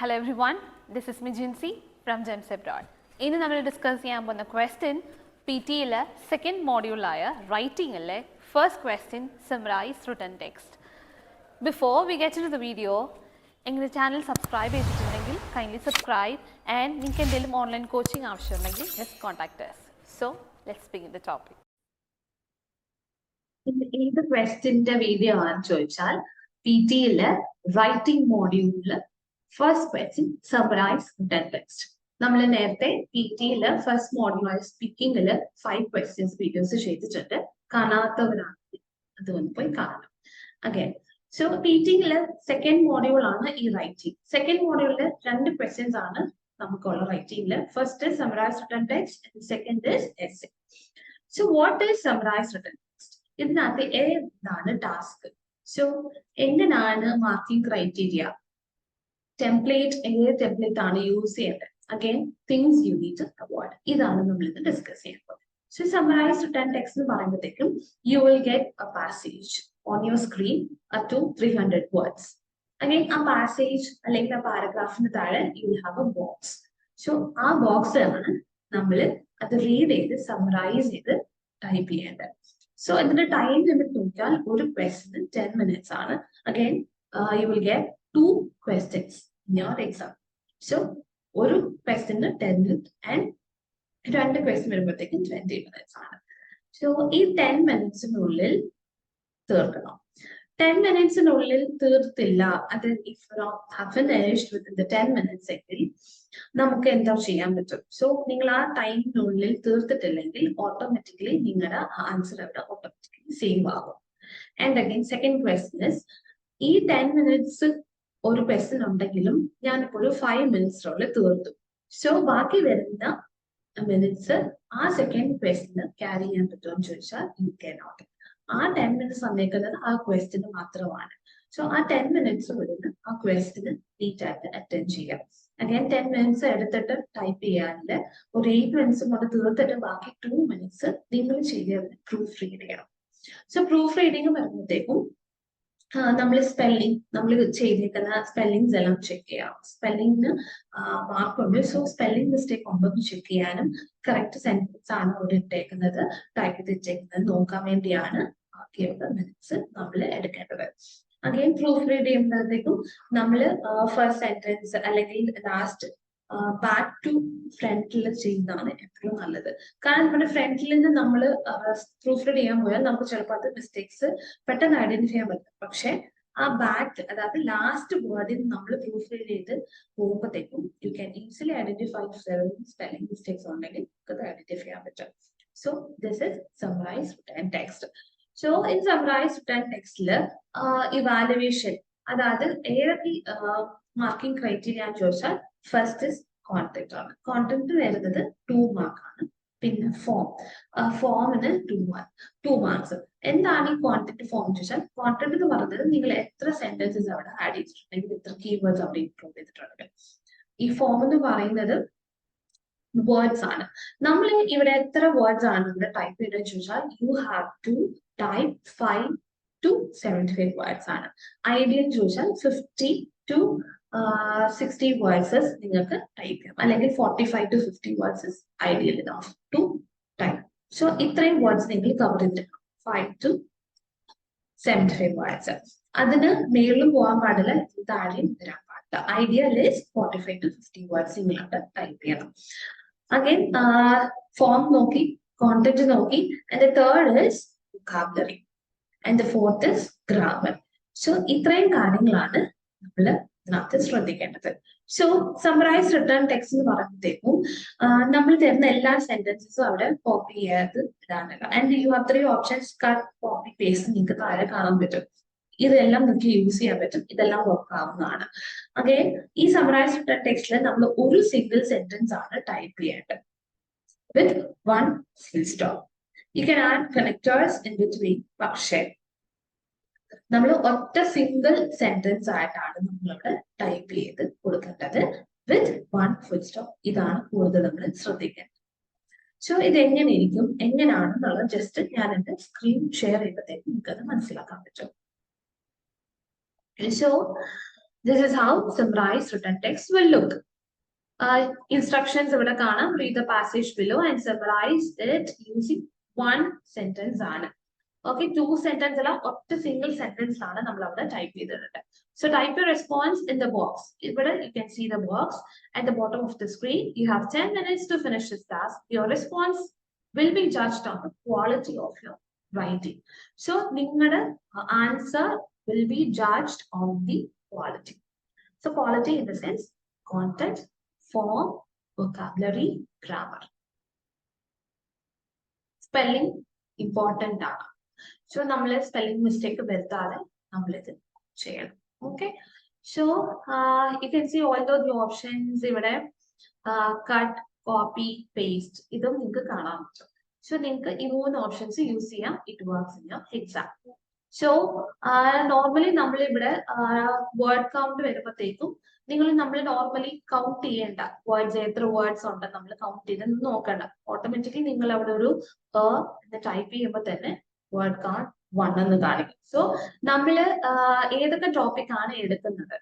Hello everyone, this is Mijinsi from Gems Abroad. ഇന്ന് നമ്മൾ discuss ചെയ്യാൻ പോകുന്ന ക്വസ്റ്റ്യൻ PTE സെക്കൻഡ് മോഡ്യൂളായ റൈറ്റിംഗിലെ first question summarise written text. Before we get into the video, എങ്ങനെ channel subscribe ചെയ്തിട്ടുണ്ടെങ്കിൽ kindly subscribe and നിങ്ങൾക്ക് എന്തെങ്കിലും ഓൺലൈൻ കോച്ചിങ് ആവശ്യമുണ്ടെങ്കിൽ just contact us. So let's begin the topic. ഏത് ക്വസ്റ്റ്യന്റെ വീഡിയോ ആണെന്ന് ചോദിച്ചാൽ PTE റൈറ്റിംഗ് മോഡ്യൂളില് first question summarise written text. നമ്മൾ നേരത്തെ PTE ഫസ്റ്റ് മോഡ്യൂളായ സ്പീക്കിംഗില് 5 ക്വസ്റ്റ്യൻസ് വീഡിയോസ് ചെയ്തിട്ടുണ്ട്. കാണാത്തവരാണെങ്കിൽ അത് വന്ന് പോയി കാണണം. Again so PTE second module ആണ് ഈ റൈറ്റിംഗ്. സെക്കൻഡ് മോഡ്യൂളില് 2 ക്വസ്റ്റ്യൻസ് ആണ് നമുക്കുള്ള റൈറ്റിംഗില്. First summarise written text, second is essay. So what is summarise written text? ഇതിനകത്ത് ഏതാണ് ടാസ്ക്? സോ എങ്ങനെയാണ് മാർക്കിംഗ് ക്രൈറ്റീരിയ, ടെംപ്ലേറ്റ്, ഏത് ടെംപ്ലേറ്റ് ആണ് യൂസ് ചെയ്യേണ്ടത്, again things you need to avoid, ഇതാണ് നമ്മൾ ഇത് ഡിസ്കസ് ചെയ്യാൻ പോകുന്നത്. സോ സമ്മറൈസ് റിട്ടൺ ടെക്സ്റ്റ് എന്ന് പറയുമ്പോഴത്തേക്കും you will get a passage on your screen up to 300 words. Again ആ പാസേജ് അല്ലെങ്കിൽ ആ പാരഗ്രാഫിന് താഴെ you will have a box. So ആ ബോക്സിലാണ് നമ്മൾ അത് റീഡ് ചെയ്ത് സമ്മറൈസ് ചെയ്ത് ടൈപ്പ് ചെയ്യേണ്ടത്. സോ ഇതിന്റെ ടൈം ലിമിറ്റ് നോക്കിയാൽ ഒരു ക്വസ്റ്റ്യന് 10 minutes ആണ്. Again you will get 2 questions in your exam. So ഒരു ക്വസ്റ്റ്യന് 10 minutes and 2 ക്വസ്റ്റ്യൻ വരുമ്പോഴത്തേക്കും 20 minutes ആണ്. സോ ഈ 10 minutesനുള്ളിൽ തീർക്കണം. 10 minutesനുള്ളിൽ തീർത്തില്ല, അത് if not finished within the 10 minutes എങ്കിൽ നമുക്ക് എന്താ ചെയ്യാൻ പറ്റും? സോ നിങ്ങൾ ആ ടൈമിനുള്ളിൽ തീർത്തിട്ടില്ലെങ്കിൽ ഓട്ടോമാറ്റിക്കലി നിങ്ങളുടെ ആൻസർ അവിടെ ഓട്ടോമാറ്റിക്കലി സേവ് ആകും. And again second question is, ഈ 10 minutes ഒരു ക്വസ്റ്റ്യൻ ഉണ്ടെങ്കിലും ഞാനിപ്പോൾ ഒരു 5 minutesനുള്ളിൽ തീർത്തു. സോ ബാക്കി വരുന്ന മിനിറ്റ്സ് ആ സെക്കൻഡ് ക്വസ്റ്റ്യന് ക്യാരി ചെയ്യാൻ പറ്റുമെന്ന് ചോദിച്ചാൽ യു കനോട്ട്. ആ 10 minutes തന്നേക്കുന്നത് ആ ക്വസ്റ്റ്യന് മാത്രമാണ്. സോ ആ 10 minutes വരുന്ന ആ ക്വസ്റ്റ്യന് നീറ്റായിട്ട് അറ്റൻഡ് ചെയ്യാം. അഗൈൻ 10 minutes എടുത്തിട്ട് ടൈപ്പ് ചെയ്യാനില്ല, ഒരു 8 minutes കൊണ്ട് തീർത്തിട്ട് ബാക്കി 2 minutes നിങ്ങൾ ചെയ്ത് പ്രൂഫ് റീഡ് ചെയ്യണം. സോ പ്രൂഫ് റീഡിങ് വരുമ്പോഴത്തേക്കും നമ്മൾ സ്പെല്ലിംഗ്, നമ്മൾ ചെയ്തേക്കുന്ന സ്പെല്ലിങ്സ് എല്ലാം ചെക്ക് ചെയ്യാം. സ്പെല്ലിംഗിന് മാർക്കുണ്ട്. സോ സ്പെല്ലിംഗ് മിസ്റ്റേക്ക് ഉണ്ടോ എന്ന് ചെക്ക് ചെയ്യാനും കറക്റ്റ് സെന്റൻസ് ആണ് അവിടെ ഇട്ടേക്കുന്നത്, ടൈപ്പ് ചെയ്തിട്ടേക്കുന്നത് നോക്കാൻ വേണ്ടിയാണ് ബാക്കിയുള്ള മിനിറ്റ്സ് നമ്മൾ എടുക്കേണ്ടത്. അഗൈൻ പ്രൂഫ് റീഡ് ചെയ്യുമ്പോഴത്തേക്കും നമ്മൾ ഫസ്റ്റ് സെന്റൻസ് അല്ലെങ്കിൽ ലാസ്റ്റ് ബാക്ക് ടു ഫ്രണ്ടിൽ ചെയ്യുന്നതാണ് എപ്പോഴും നല്ലത്. കാരണം നമ്മുടെ ഫ്രണ്ടിൽ നിന്ന് നമ്മൾ പ്രൂഫ് റീഡ് ചെയ്യാൻ പോയാൽ നമുക്ക് ചിലപ്പോൾ അത് മിസ്റ്റേക്സ് പെട്ടെന്ന് ഐഡന്റിഫൈ ചെയ്യാൻ പറ്റും. പക്ഷെ ആ ബാക്ക്, അതായത് ലാസ്റ്റ് വേർഡിൽ നമ്മൾ പ്രൂഫ് റീഡ് ചെയ്ത് പോകുമ്പോഴത്തേക്കും you can easily identify spelling mistakes ഉണ്ടെങ്കിൽ അത് ഐഡന്റിഫൈ ചെയ്യാൻ പറ്റും. So this is summarise written text. So in summarise written ടെക്സ്റ്റില് ഇവാലുവേഷൻ, അതായത് ഏതൊക്കെ മാർക്കിംഗ് ക്രൈറ്റീരിയ എന്ന് ചോദിച്ചാൽ ഫസ്റ്റ് ഇസ് കോണ്ടന്റ് ആണ്. കോണ്ടന്റ് വരുന്നത് 2 മാർക്ക് ആണ്. പിന്നെ ഫോമിന് 2 marks. എന്താണ് ഈ കോണ്ടന്റ് ഫോം എന്ന് ചോദിച്ചാൽ, കോണ്ടന്റ് എന്ന് പറയുന്നത് നിങ്ങൾ എത്ര സെന്റൻസസ് അവിടെ ആഡ് ചെയ്തിട്ടുണ്ടെങ്കിൽ, എത്ര കീവേഡ്സ് അവിടെ ഇൻക്ലൂഡ് ചെയ്തിട്ടുണ്ട്. ഈ ഫോം എന്ന് പറയുന്നത് വേർഡ്സ് ആണ്. നമ്മൾ ഇവിടെ എത്ര വേർഡ്സ് ആണ് ഇവിടെ ടൈപ്പ് ചെയ്തതെന്ന് ചോദിച്ചാൽ you have to type 5 to 75 words ആണ്. ഐഡിയൽ ചോദിച്ചാൽ 50 to 60 വേർഡ്സസ് നിങ്ങൾക്ക് ടൈപ്പ് ചെയ്യാം, അല്ലെങ്കിൽ 45 to 50 words is ideal enough to type. So ഇത്രയും വേർഡ്സ് നിങ്ങൾ കവർ ചെയ്തിരിക്കണം, 5 to 75 വേർഡ്സ്. അതിന് മേളിലും പോകാൻ പാടില്ല, താഴെയും വരാൻ പാടില്ല. ഐഡിയൽ ഇസ് 45 to 50 വേർഡ്സ് നിങ്ങളവിടെ ടൈപ്പ് ചെയ്യണം. അഗൈൻ ഫോം നോക്കി, കോണ്ടന്റ് നോക്കി, and the third is vocabulary and the fourth is grammar. So ഇത്രയും കാര്യങ്ങളാണ് നമ്മൾ ഇതിനകത്ത് ശ്രദ്ധിക്കേണ്ടത്. സോ സമ്മറൈസ് റിട്ടൺ ടെക്സ്റ്റ് എന്ന് പറയുമ്പോഴത്തേക്കും നമ്മൾ തരുന്ന എല്ലാ സെന്റൻസസും അവിടെ കോപ്പി ചെയ്യാത് ഇടാനുള്ള. And you have 3 options: cut, copy, paste. നിങ്ങൾക്ക് താഴെ കാണാൻ പറ്റും. ഇതെല്ലാം നിങ്ങൾക്ക് യൂസ് ചെയ്യാൻ പറ്റും, ഇതെല്ലാം വർക്ക് ആവുന്നതാണ്. അഗൈൻ ഈ സമ്മറൈസ് റിട്ടൺ ടെക്സ്റ്റിൽ നമ്മൾ ഒരു സിംഗിൾ സെന്റൻസ് ആണ് ടൈപ്പ് ചെയ്യേണ്ടത് വിത്ത് 1 full stop. You can add connectors in between, പക്ഷേ നമ്മൾ ഒറ്റ സിംഗിൾ സെന്റൻസ് ആയിട്ടാണ് നമ്മളിവിടെ ടൈപ്പ് ചെയ്ത് കൊടുക്കേണ്ടത് വിത്ത് 1 full stop. ഇതാണ് കൂടുതൽ നമ്മൾ ശ്രദ്ധിക്കേണ്ടത്. സോ ഇത് എങ്ങനെയിരിക്കും, എങ്ങനെയാണെന്നുള്ളത് ജസ്റ്റ് ഞാൻ എന്റെ സ്ക്രീൻ ഷെയർ ചെയ്യുമ്പോഴത്തേക്കും നിങ്ങൾക്കത് മനസ്സിലാക്കാൻ പറ്റും. So This is how summarized written text will look. Instructions ഇവിടെ കാണാം. Read the passage below and summarize it using one sentence ആണ്. Okay, two sentence അല്ല, ഒറ്റ single sentence ആണ് നമ്മൾ അവിടെ type ചെയ്തിട്ടുണ്ട്. So type your response in the box. ഇവിടെ you can see the box at the bottom of the screen. You have 10 minutes to finish this task. Your response will be judged on the quality of your writing. So നിങ്ങളുടെ answer will be judged on the quality. So quality in the sense content, form, vocabulary, grammar. Spelling important ആണ്. So നമ്മൾ spelling mistake വരുത്താതെ നമ്മൾ ഇത് ചെയ്യണം. Okay. So you can see all those options ഇവിടെ cut, copy, paste ഇതും നിങ്ങൾക്ക് കാണാൻ പറ്റും. So നിങ്ങൾക്ക് ഈ മൂന്ന് ഓപ്ഷൻസ് യൂസ് ചെയ്യാം. It works in your exam. So normally നമ്മൾ ഇവിടെ word count വരുമ്പോഴത്തേക്കും നമ്മൾ നോർമലി കൗണ്ട് ചെയ്യേണ്ട വേർഡ്സ് എത്ര വേർഡ്സ് ഉണ്ട് നമ്മൾ കൗണ്ട് ചെയ്ത് നോക്കണ്ട. ഓട്ടോമാറ്റിക്കലി നിങ്ങൾ അവിടെ ഒരു ടൈപ്പ് ചെയ്യുമ്പോൾ തന്നെ വേർഡ് കൗണ്ട് 1 എന്ന് കാണിക്കും. സോ നമ്മള് ഏതൊക്കെ ടോപ്പിക് ആണ് എടുക്കുന്നത്,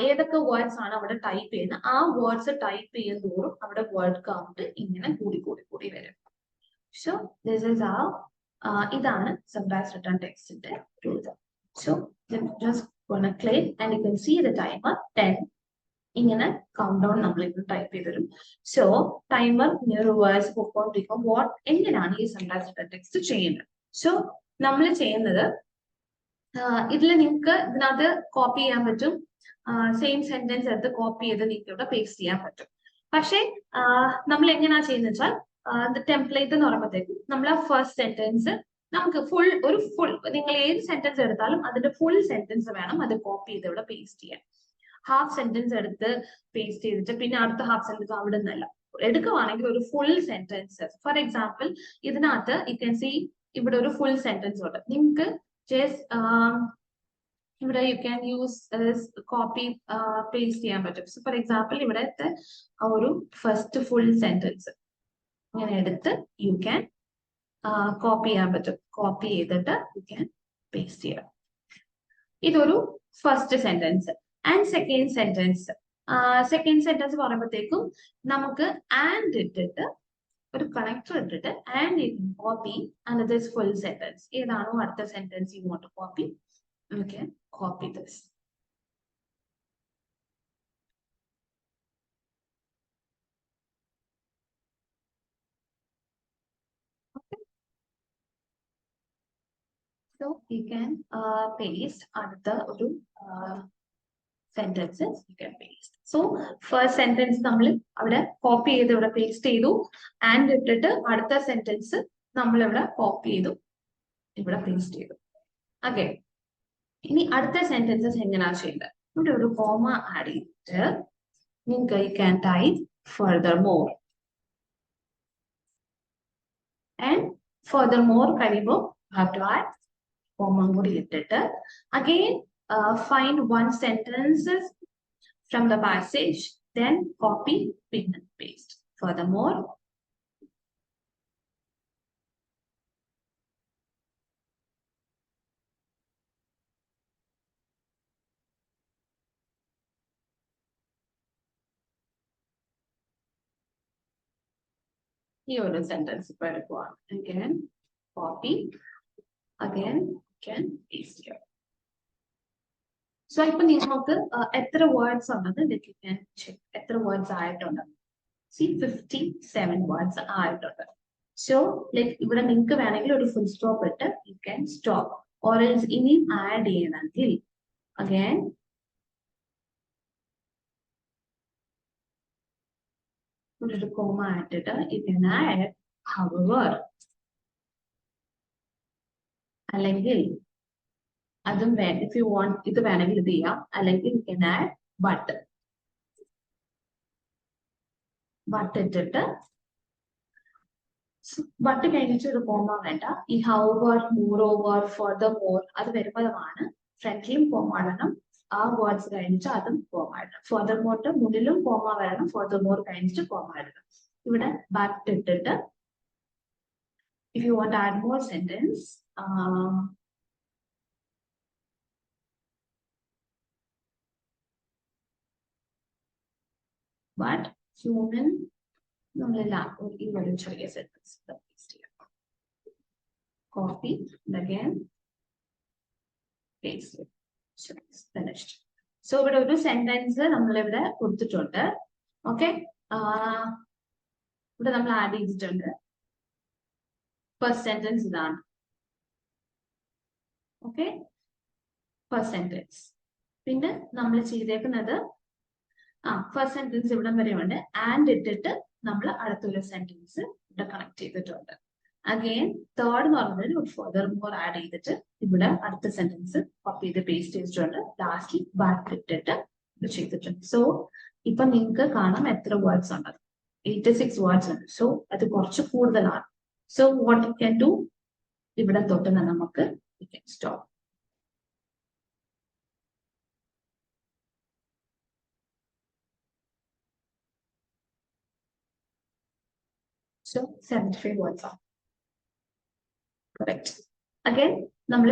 ഏതൊക്കെ വേർഡ്സ് ആണ് അവിടെ ടൈപ്പ് ചെയ്യുന്നത്, ആ വേർഡ്സ് ടൈപ്പ് ചെയ്യുന്നതോറും അവിടെ വേർഡ് കൗണ്ട് ഇങ്ങനെ കൂടി വരും. സോ ദിസ് ഈസ് ഇതാണ് Summarise Written Textന്റെ രൂപ. So just gonna click and you can see the timer 10 ഇങ്ങനെ കൗണ്ട് ഡൗൺ നമ്മൾ ഇപ്പോൾ ടൈപ്പ് ചെയ്ത് തരും. സോ ടൈമർ ഇങ്ങനെ റിവേഴ്സ് പൊക്കോണ്ടിരിക്കും. എങ്ങനെയാണ് ഈ Summarise Written Text ചെയ്യുന്നത്? സോ നമ്മൾ ചെയ്യുന്നത് ഇതിൽ നിങ്ങൾക്ക് ഇതിനകത്ത് കോപ്പി ചെയ്യാൻ പറ്റും. സെയിം സെന്റൻസ് എടുത്ത് കോപ്പി ചെയ്ത് നിങ്ങൾക്ക് ഇവിടെ പേസ്റ്റ് ചെയ്യാൻ പറ്റും. പക്ഷേ നമ്മൾ എങ്ങനെയാ ചെയ്യുന്നത് വെച്ചാൽ ടെംപ്ലേറ്റ് എന്ന് പറയുമ്പോഴത്തേക്കും നമ്മൾ ആ ഫസ്റ്റ് സെന്റൻസ് നമുക്ക് ഫുൾ നിങ്ങൾ ഏത് സെന്റൻസ് എടുത്താലും അതിന്റെ ഫുൾ സെന്റൻസ് വേണം അത് കോപ്പി ചെയ്ത് ഇവിടെ പേസ്റ്റ് ചെയ്യാൻ. ഹാഫ് സെന്റൻസ് എടുത്ത് പേസ്റ്റ് ചെയ്തിട്ട് പിന്നെ അടുത്ത ഹാഫ് സെന്റൻസ് അവിടെ നിന്നല്ല എടുക്കുവാണെങ്കിൽ ഒരു ഫുൾ സെന്റൻസ്. ഫോർ എക്സാമ്പിൾ ഇതിനകത്ത് യു ക്യാൻ സി ഇവിടെ ഒരു ഫുൾ സെന്റൻസ് ഉണ്ട്. നിങ്ങൾക്ക് ജസ്റ്റ് ഇവിടെ you can use copy paste ചെയ്യാൻ പറ്റും. സോ ഫോർ എക്സാമ്പിൾ ഇവിടുത്തെ ഒരു ഫസ്റ്റ് ഫുൾ സെന്റൻസ് ഇങ്ങനെ എടുത്ത് യു ക്യാൻ കോപ്പി ചെയ്യാൻ പറ്റും. കോപ്പി ചെയ്തിട്ട് യു ക്യാൻ പേസ്റ്റ് ചെയ്യാം. ഇതൊരു first sentence. And second sentence പറയുമ്പോഴത്തേക്കും നമുക്ക് ആൻഡ് ഇട്ടിട്ട് ഒരു കണക്ടർ ഇട്ടിട്ട് and you can copy another full sentence. ഏതാണോ അടുത്ത sentence you want to copy, you can copy this. So you can paste അടുത്ത ഒരു sentences you can paste. So first sentence നമ്മൾ അവിടെ കോപ്പി ചെയ്ത് ഇവിടെ പേസ്റ്റ് ചെയ്തു. ആൻഡ് ഇട്ടിട്ട് അടുത്ത സെന്റൻസ് നമ്മൾ ഇവിടെ കോപ്പി ചെയ്തു ഇവിടെ പേസ്റ്റ് ചെയ്തു. ഓക്കെ, ഇനി അടുത്ത സെന്റൻസസ് എങ്ങനെയാ ചെയ്യേണ്ടത്? ഇവിടെ ഒരു കോമ ആഡ് ചെയ്തിട്ട് നിങ്ങൾക്ക് you can type furthermore. And furthermore കഴിയുമ്പോൾ have to add comma കൂടി ഇട്ടിട്ട് again find one sentences from the passage, then copy, pin and paste. Furthermore, here the sentence again copy, again can paste here. So ഇപ്പൊ നിങ്ങൾക്ക് എത്ര words ഉള്ളത് you can check എത്ര words ആയിട്ടുണ്ട്. See 57 words ആയിട്ടുണ്ട്. So like ഇവിടെ നിങ്ങൾക്ക് വേണമെങ്കിൽ ഒരു ഫുൾ സ്റ്റോപ്പ് ഇട്ട് you can stop, or else ഇനി ആഡ് ചെയ്യണമെങ്കിൽ again ഒരു കോമ ഇട്ടിട്ട് you can add however, അല്ലെങ്കിൽ അതും if you want ഇത് വേണമെങ്കിൽ ഇത് ചെയ്യാം, അല്ലെങ്കിൽ you can add but ഇട്ടിട്ട് but കഴിഞ്ഞിട്ട് ഒരു കോമ വേണ്ട. ഈ however, moreover, furthermore അത് വരുമ്പോഴാണ് ഫ്രണ്ടിലും കോമ ഇടണം. ആ വേർഡ്സ് കഴിഞ്ഞിട്ട് അതും കോമ ഇടണം. furthermore മുന്നിലും കോമ വരണം, furthermore കഴിഞ്ഞിട്ട് കോമ ഇടണം. ഇവിടെ but ഇട്ടിട്ട് if you want to add more sentence, but human നമ്മളെല്ലാം ഈ ഒരു ചെറിയ സെന്റൻസ് പേസ്റ്റ് ചെയ്യാം. Copy and again paste it. Finished. So ഇവിടെ ഒരു സെന്റൻസ് നമ്മളിവിടെ കൊടുത്തിട്ടുണ്ട്. ഓക്കെ, ഇവിടെ നമ്മൾ ആഡ് ചെയ്തിട്ടുണ്ട്. ഫസ്റ്റ് സെന്റൻസ് ഇതാണ്. Okay, first sentence. പിന്നെ നമ്മൾ ചെയ്തേക്കുന്നത് ഫസ്റ്റ് സെന്റൻസ് ഇവിടെ വരെയുണ്ട്. ആൻഡ് ഇട്ടിട്ട് നമ്മൾ അടുത്തൊരു സെന്റൻസ് ഇവിടെ കണക്ട് ചെയ്തിട്ടുണ്ട്. അഗെയിൻ തേർഡ് എന്ന് പറഞ്ഞത് ഒരു ഫർദർ മോർ ആഡ് ചെയ്തിട്ട് ഇവിടെ അടുത്ത സെന്റൻസ് കോപ്പി ചെയ്ത് പേസ്റ്റ് ചെയ്തിട്ടുണ്ട്. ലാസ്റ്റ് ബാക്ക് ഇട്ടിട്ട് ഇത് ചെയ്തിട്ടുണ്ട്. സോ ഇപ്പൊ നിങ്ങൾക്ക് കാണാം എത്ര വേർഡ്സ് ഉണ്ട്. 86 വേർഡ്സ് ഉണ്ട്. സോ അത് കുറച്ച് കൂടുതലാണ്. So what you can do, ഇവിടെ തൊട്ട് നമുക്ക് stop. So 75 words are correct. Again, നമ്മൾ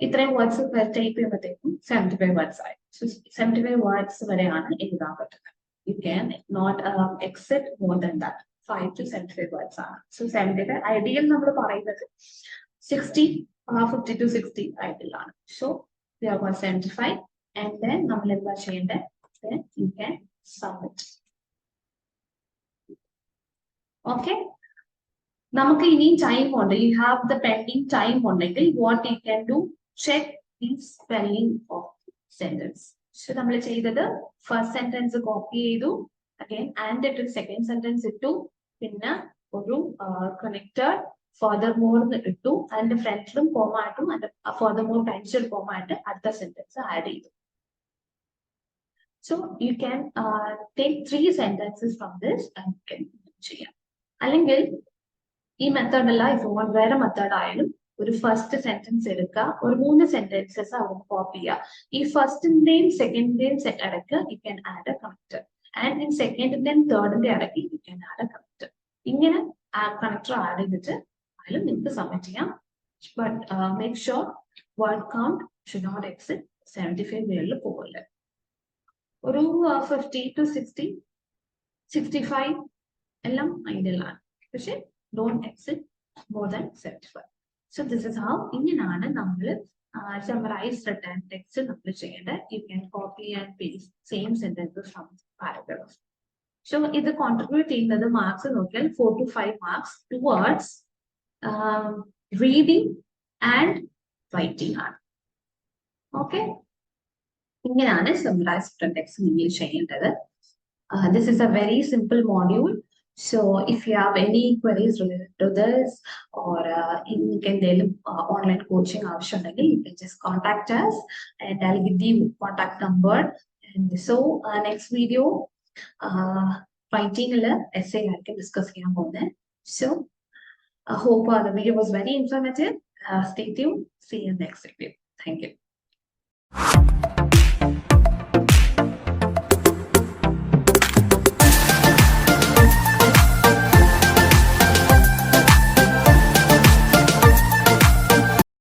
ഇത്രയും വേർഡ്സ് ടൈപ്പ് ചെയ്യുമ്പോഴത്തേക്കും 75 വേർഡ്സ് ആയി. സോ 75 വേർഡ്സ് വരെയാണ് എഴുതാൻ പറ്റുന്നത്. You can not accept more than that. 5 to 75 words ആണ്. സോ 75 ഐഡിയൽ നമ്മൾ പറയുന്നത് 60, 50 to 60 ഐഡിയൽ ആണ്. So we have got 75 and then നമ്മൾ എന്താ ചെയ്യേണ്ടത്, then you can submit. Okay, നമുക്ക് ഇനി ടൈം ഉണ്ട്. You have the pending time ഉണ്ടെങ്കിൽ what you can do, check the spelling of sentence. So നമ്മൾ ചെയ്തത് ഫസ്റ്റ് സെന്റൻസ് കോപ്പി ചെയ്തു, അഗൈൻ ആൻഡ് ഇട്ട് സെക്കൻഡ് സെന്റൻസ് ഇട്ടു, പിന്നെ ഒരു കണക്റ്റഡ് ഫർദർ മോർ ഇട്ടു, അതിന്റെ ഫ്രണ്ടിലും കോമ ആയിട്ടും അതിന്റെ ഫർദർ മോർ കഴിച്ചൊരു കോമ ആയിട്ട് അടുത്ത സെന്റൻസ് ആഡ് ചെയ്തു. So you can take 3 sentences from this and you can ചെയ്യാം. അല്ലെങ്കിൽ ഈ മെത്തേഡ് അല്ല, ഇപ്പൊ വേറെ മെത്തേഡ് ആയാലും ഒരു ഫസ്റ്റ് സെന്റൻസ് എടുക്കുക, ഒരു 3 sentences അവിടെ കോപ്പി ചെയ്യുക. ഈ ഫസ്റ്റിന്റെയും സെക്കൻഡിന്റെയും ഇടയ്ക്ക് you can add a connector, and in സെക്കൻഡിന്റെയും തേർഡിന്റെ ഇടയ്ക്ക് you can add a connector. ഇങ്ങനെ കണക്ടർ ആഡ് ചെയ്തിട്ട് ആയാലും നിങ്ങൾക്ക് സബ്മിറ്റ് ചെയ്യാം. But make sure word count should not exit 75 വേളിൽ പോകില്ല. ഒരു 50 to 60, 65 എല്ലാം ഐഡിയലാണ്. പക്ഷെ don't exit more than 75. So this is how ഇങ്ങനെയാണ് നമ്മൾ summarize written text നമ്മൾ ചെയ്യേണ്ടത്. You can copy and paste same sentences from paragraph. So ഇത് contribute ചെയ്യുന്നത് മാർക്സ് നോക്കിയാൽ 4 to 5 marks towards reading and writing ആണ്. ഓക്കെ, ഇങ്ങനെയാണ് summarize written text നിങ്ങൾ ചെയ്യേണ്ടത്. This is a very simple module. So if you have any queries related to this or you can online coaching avashyamundengil, you can just contact us and I'll give the contact number. And so next video writing essay I can discuss cheyan povune. So I hope the video was very informative. Stay tuned. See you next video. Thank you.